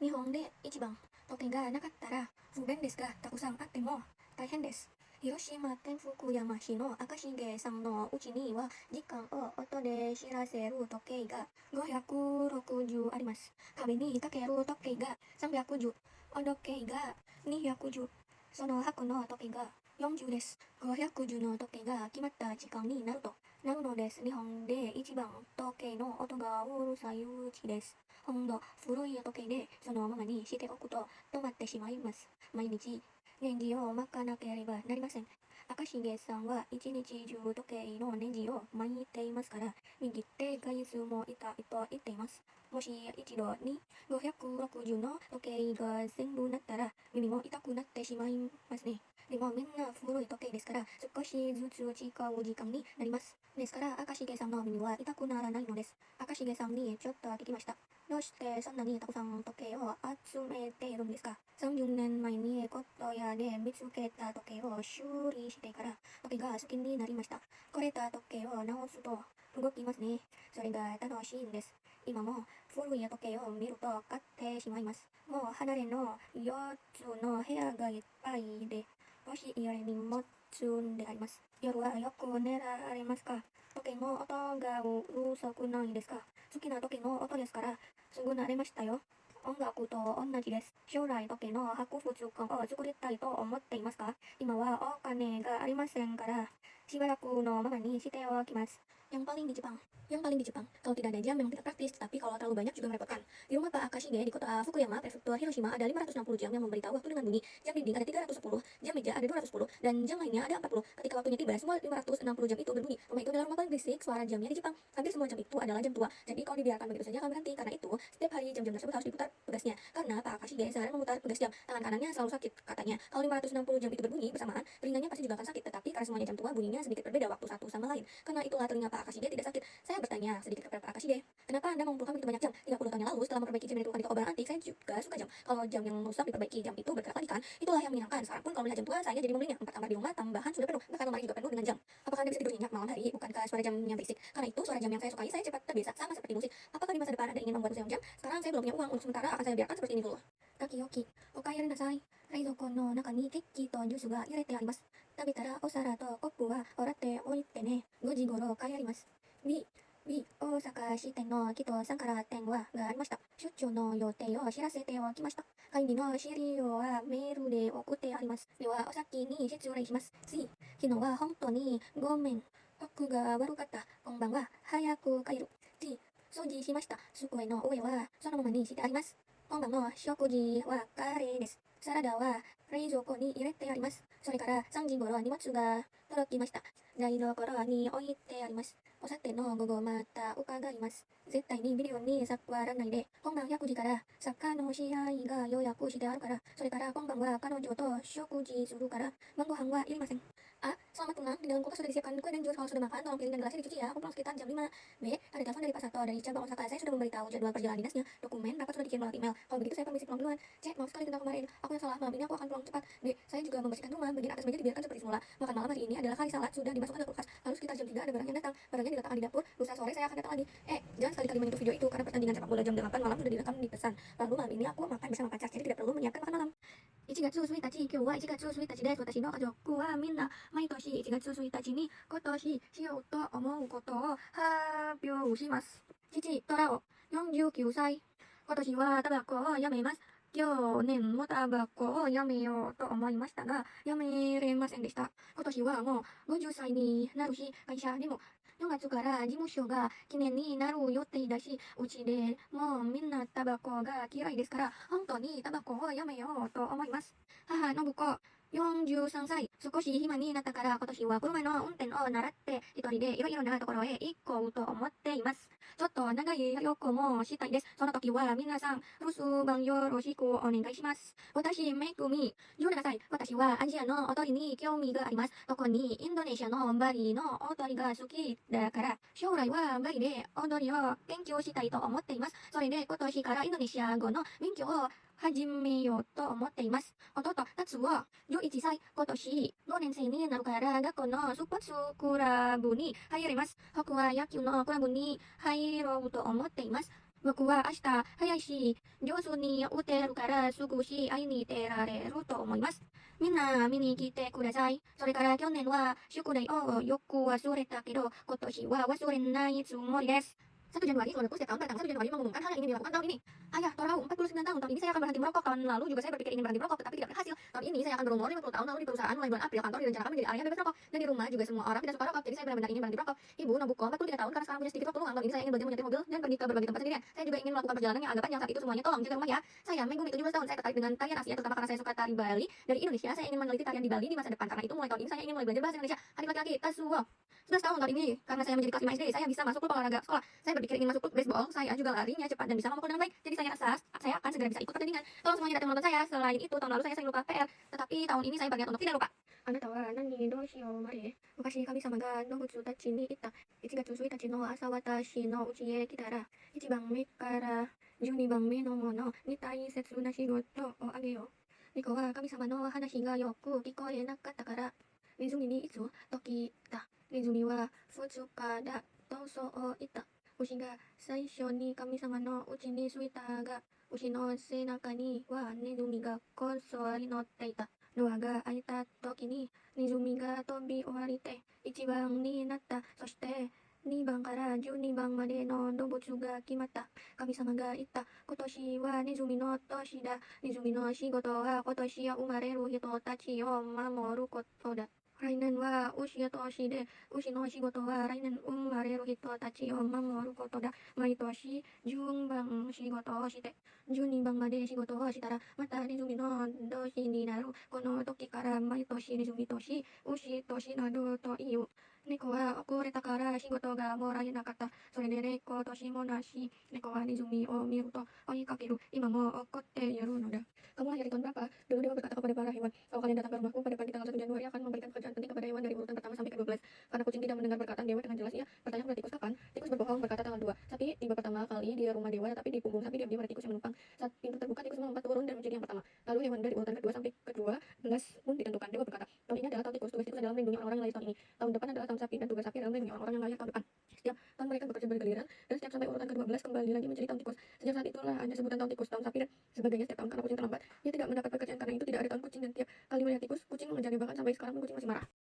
日本で一番時計がなかったら不便ですがたくさんあっても大変です。広島県福山市の赤重さんの家には時間を音で知らせる時計が560あります。壁にかける時計が310、温度計が210、その箱の時計が40です。510の時計が決まった時間になるとなるのです。日本で一番時計の音がうるさいうちです。ほんと古い時計でそのままにしておくと止まってしまいます。毎日ネジを巻かなければなりません。赤重さんは一日中時計のネジを巻いていますから右手外数も痛いと言っています。もし一度に560の時計が全部なったら耳も痛くなってしまいますね。でもみんな古い時計ですから少しずつ違う時間になります。ですから赤重さんの耳は痛くならないのです。赤重さんにちょっと聞きました。どうしてそんなにたくさん時計を集めているんですか？ 30 年前に骨董屋で見つけた時計を修理してから時計が好きになりました。壊れた時計を直すと動きますね。それが楽しいんです。今も古い時計を見ると買ってしまいます。もう離れの4つの部屋がいっぱいで押し入れに持つんであります。夜はよく寝られますか？時計の音がうるさくないですか？好きな時計の音ですからすぐ慣れましたよ。音楽と同じです。将来時計の博物館を作りたいと思っていますか？今はお金がありませんからしばらくのままにしておきます。Yang paling di Jepang, kalau tidak ada jam memang tidak praktis, tapi kalau terlalu banyak juga merepotkan. Di rumah Pak Akashige di kota Fukuyama, prefektur Hiroshima ada 560 jam yang memberitahu waktu dengan bunyi. Jam dinding ada 310, jam meja ada 210, dan jam lainnya ada 40. Ketika waktunya tiba, semua 560 jam itu berbunyi. Rumah itu adalah rumah paling berisik, suara jamnya di Jepang. Hampir semua jam itu adalah jam tua, jadi kalau dibiarkan begitu saja akan berhenti. Karena itu, setiap hari jam-jam tersebut harus diputar pegasnya. Karena Pak Akashige seharian memutar pegas jam, tangan kanannya selalu sakit, katanya. Kalau 560 jam itu berbunyi bersamaan, telinganya pasti juga akan sakit. Tetapi karena semuanya jam tua, bunyinya sedikit berbeda waktu satu sama lain. Karena itulah telinga Pak Akashige tidak sakit. Saya bertanya sedikit kepada Pak Akashige, kenapa Anda mengumpulkan begitu banyak jam? 30 tahun yang lalu setelah memperbaiki jam yang ditemukan di toko barang antik, saya juga suka jam. Kalau jam yang rusak diperbaiki, jam itu bergerak lagi kan? Itulah yang menyenangkan. Sekarang pun kalau melihat jam tua, saya jadi membelinya. 4 kamar di rumah, tambahan sudah penuh. Bahkan lemari juga penuh dengan jam. Apakah Anda bisa tidur nyenyak malam hari? Bukankah suara jam yang berisik? Karena itu suara jam yang saya sukai, saya cepat terbiasa sama seperti musik. Apakah di masa depan Anda ingin membuat museum jam? Sekarang saya belum punya uang, untuk sementara akan saya biarkan seperti ini dulu. Kaki-yoki, okaeri nasai. 冷蔵庫の中にケーキとジュースが入れてあります。食べたらお皿とコップは洗っておいてね。5時頃帰ります。大阪支店の木戸さんから電話がありました。出張の予定を知らせておきました。会議の資料はメールで送ってあります。ではお先に失礼します。昨日は本当にごめん。僕が悪かった。こんばんは。早く帰る。掃除しました。机の上はそのままにしてあります。今晩の食事はカレーです。サラダは冷蔵庫に入れてあります。それから3時頃荷物が届きました。台所に置いてあります。お酒の午後また伺います。絶対にビデオに触らないで。今晩1時からサッカーの試合が予約してあるから。それから今晩は彼女と食事するから晩ご飯はいりません。Selamat pulang. Di dalam kulkas sudah disiapkan kue dan jus. Kalau sudah makan, tolong piring dan gelasnya dicuci ya. Aku pulang sekitar jam 5. Ada telepon dari Pak Sato dari cabang Osaka. Saya sudah memberitahu jadwal perjalanan dinasnya. Dokumen rapat sudah dikirim lewat email. Kalau begitu saya permisi pulang duluan. Maaf sekali tentang kemarin. Aku yang salah. Malam ini aku akan pulang cepat. Saya juga membersihkan rumah. Bagian atas meja dibiarkan seperti semula. Makan malam hari ini adalah kari salad. Sudah dimasukkan ke kulkas. Lalu sekitar jam 3 ada barang yang datang. Barangnya diletakkan di dapur. Lusa sore saya akan datang lagi. Jangan sekali-kali menyentuh video itu karena pertandingan sepak bola jam 8 malam sudah direkam di pesan. Lalu malam ini aku makan bersama pacar. Jadi tidak perlu menyiapkan makan malam. 1月1日、今日は1月1日です。私の家族はみんな毎年1月1日に今年しようと思うことを発表します。父、トラオ、49歳。今年はタバコをやめます。去年もタバコをやめようと思いましたが、やめれませんでした。今年はもう50歳になるし、会社にも4月から事務所が記念になる予定だし、うちでもうみんなタバコが嫌いですから、本当にタバコをやめようと思います。母、信子、43歳。少し暇になったから今年は車の運転を習って一人でいろいろなところへ行こうと思っています。ちょっと長い旅行もしたいです。その時は皆さん留守番よろしくお願いします。私、めぐみ、17歳。私はアジアの踊りに興味があります。特にインドネシアのバリの踊りが好きだから、将来はバリで踊りを勉強したいと思っています。それで今年からインドネシア語の勉強を始めようと思っています。弟、達は11歳。今年5年生になるから学校のスポーツクラブに入れます。僕は野球のクラブに入ろうと思っています。僕は明日早いし、上手に打てるからすぐ試合に出られると思います。みんな見に来てください。それから去年は宿題をよく忘れたけど、今年は忘れないつもりです。 1 Januari meletus setiap tahun pada tanggal 1 Januari mengumumkan hal yang ingin dilakukan tahun ini. Ayah, tahu 49 tahun, tahun ini saya akan berhenti merokok. Tahun lalu juga saya berpikir ingin berhenti merokok, tetapi tidak berhasil. Tahun ini saya akan berumur 50 tahun, lalu di perusahaan mulai bulan April kantor direncanakan menjadi area bebas rokok. Dan di rumah juga semua orang tidak suka rokok, jadi saya benar-benar ingin berhenti merokok. Ibu Nobuko 43 tahun karena sekarang punya sedikit waktu luang. Tahun ini saya ingin berhenti menyetir mobil dan pergi ke berbagai tempat sendirian. Saya juga ingin melakukan perjalanan yang agak panjang saat itu semuanya. Tolong jaga rumah ya. Saya Megumi 17 tahun, saya tertarik dengan tarian Asia terutama karena saya suka tari Bali. Dari Indonesia, saya ingin meneliti tarian di Bali di masa depan. Karena itu mulai tahun ini saya ingin mulai belajar bahasa Indonesia. Adik laki-laki, Tasuo 11 tahun tahun ini karena saya menjadi kelas 5 SD, saya bisa masuk klub olahraga sekolah. Saya berpikir ingin masuk klub baseball, saya juga larinya cepat dan bisa memukul dengan baik. Jadi saya rasa saya akan segera bisa ikut pertandingan. Tolong semuanya datang menonton saya. Selain itu, tahun lalu saya sering lupa PR, tetapi tahun ini saya berniat untuk tidak lupa. あなたは何にどうしようまで昔神様が動物たちに言った。1月1日の朝私の家へ来たら1番目から12番目のものに大切な仕事をあげよう。猫は神様の話がよく聞こえなかったからネズミにいつと聞いた。ネズミは2日だとそう言った。牛が最初に神様の家に着いたが、牛の背中にはネズミがこっそり乗っていた。ドアが開いた時にネズミが飛び降りて1番になった。そして2番から12番までの動物が決まった。神様が言った。今年はネズミの年だ。ネズミの仕事は今年生まれる人たちを守ることだ。来年は牛年で、牛の仕事は来年生まれる人たちを守ることだ。毎年順番仕事をして、12番まで仕事をしたら、またネズミの年になる。この時から毎年ネズミ年、牛年などという。猫は遅れたから仕事がもらえなかった。それで猫年もなし。猫はネズミを見ると追いかける。今も怒っているのだ。Kamu lahir di tahun berapa? Dulu dia berkata kepada para hewan, kalau kalian datang ke rumahku pada pagi tanggal 1 Januari akan memberikan pekerjaan penting kepada hewan dari urutan pertama sampai ke-12. Karena kucing tidak mendengar perkataan dewa dengan jelas, ia bertanya kepada tikus kapan? Tikus berbohong berkata tanggal 2. Sapi tiba pertama kali di rumah dewa, tapi di punggung sapi diam-diam ada tikus yang menumpang. Saat pintu terbuka, tikus melompat turun dan menjadi yang pertama. Lalu hewan dari urutan kedua sampai ke-12 pun ditentukan. Dewa berkata, tahun ini adalah tahun tikus. Tugas tikus adalah melindungi orang-orang yang lahir tahun ini. Tahun depan adalah tahun sapi dan tugas sapi adalah melindungi orang-orang yang lahir tahun depan. Setiap tahun mereka bekerja bergiliran dan setiap sampai urutan ke-12 kembali lagi menjadi tahun tikus. Sejak saat itulah ada sebutan tahun tikus, tahun sapi dan sebagainya setiap tahun karena kucing terlambat. Ia tidak mendapat